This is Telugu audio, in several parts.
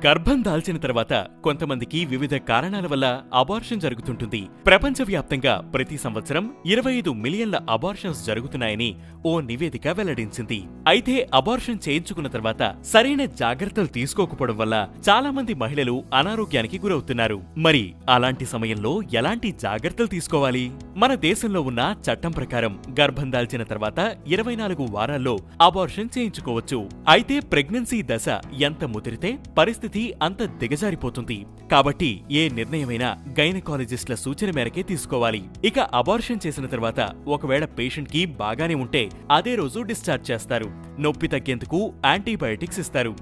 గర్భం దాల్చిన తర్వాత కొంతమందికి వివిధ కారణాల వల్ల అబార్షన్ జరుగుతుంటుంది. ప్రపంచవ్యాప్తంగా ప్రతి సంవత్సరం 25 మిలియన్ల అబార్షన్స్ జరుగుతున్నాయని ఓ నివేదిక వెల్లడించింది. అయితే అబార్షన్ చేయించుకున్న తర్వాత సరైన జాగ్రత్తలు తీసుకోకపోవడం వల్ల చాలా మంది మహిళలు అనారోగ్యానికి గురవుతున్నారు. మరి అలాంటి సమయంలో ఎలాంటి జాగ్రత్తలు తీసుకోవాలి? మన దేశంలో ఉన్న చట్టం ప్రకారం గర్భం దాల్చిన తర్వాత 24 వారాల్లో అబార్షన్ చేయించుకోవచ్చు. అయితే ప్రెగ్నెన్సీ దశ ఎంత ముదిరితే పరిస్థితి అంత దిగజారిపోతుంది. కాబట్టి ఏ నిర్ణయమైనా గైనకాలజిస్టుల సూచన మేరకే తీసుకోవాలి. ఇక అబార్షన్ చేసిన తర్వాత ఒకవేళ పేషెంట్ కి బాగానే ఉంటే అదే రోజు డిశ్చార్జ్ చేస్తారు. నొప్పి తగ్గేందుకు యాంటీబయాటిక్స్ ఇస్తారు.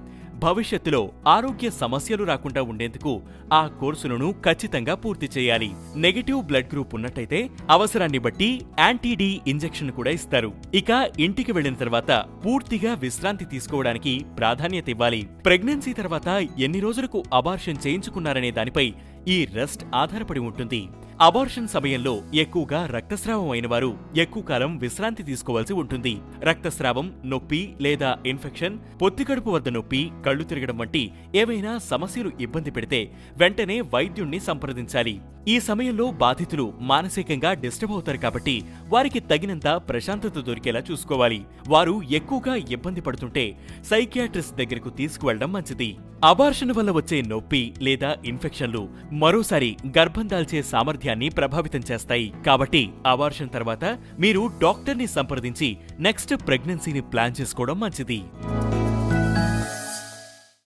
భవిష్యత్తులో ఆరోగ్య సమస్యలు రాకుండా ఉండేందుకు ఆ కోర్సులను ఖచ్చితంగా పూర్తి చేయాలి. నెగటివ్ బ్లడ్ గ్రూప్ ఉన్నట్టయితే అవసరాన్ని బట్టి యాంటీ-డి ఇంజెక్షన్ కూడా ఇస్తారు. ఇక ఇంటికి వెళ్లిన తర్వాత పూర్తిగా విశ్రాంతి తీసుకోవడానికి ప్రాధాన్యత ఇవ్వాలి. ప్రెగ్నెన్సీ తర్వాత ఎన్ని రోజులకు అబార్షన్ చేయించుకున్నారనే దానిపై ఈ రెస్ట్ ఆధారపడి ఉంటుంది. అబార్షన్ సమయంలో ఎక్కువగా రక్తస్రావం అయిన వారు ఎక్కువ కాలం విశ్రాంతి తీసుకోవాల్సి ఉంటుంది. రక్తస్రావం, నొప్పి లేదా ఇన్ఫెక్షన్, పొత్తికడుపు వద్ద నొప్పి, కళ్లు తిరగడం వంటి ఏవైనా సమస్యలు ఇబ్బంది పెడితే వెంటనే వైద్యుణ్ణి సంప్రదించాలి. ఈ సమయంలో బాధితులు మానసికంగా డిస్టర్బ్ అవుతారు కాబట్టి వారికి తగినంత ప్రశాంతత దొరికేలా చూసుకోవాలి. వారు ఎక్కువగా ఇబ్బంది పడుతుంటే సైకియాట్రిస్ట్ దగ్గరకు తీసుకువెళ్లడం మంచిది. అబార్షన్ వల్ల వచ్చే నొప్పి లేదా ఇన్ఫెక్షన్లు మరోసారి గర్భం దాల్చే సామర్థ్యాన్ని ప్రభావితం చేస్తాయి. కాబట్టి అబార్షన్ తర్వాత మీరు డాక్టర్ని సంప్రదించి నెక్స్ట్ ప్రెగ్నెన్సీని ప్లాన్ చేసుకోవడం మంచిది.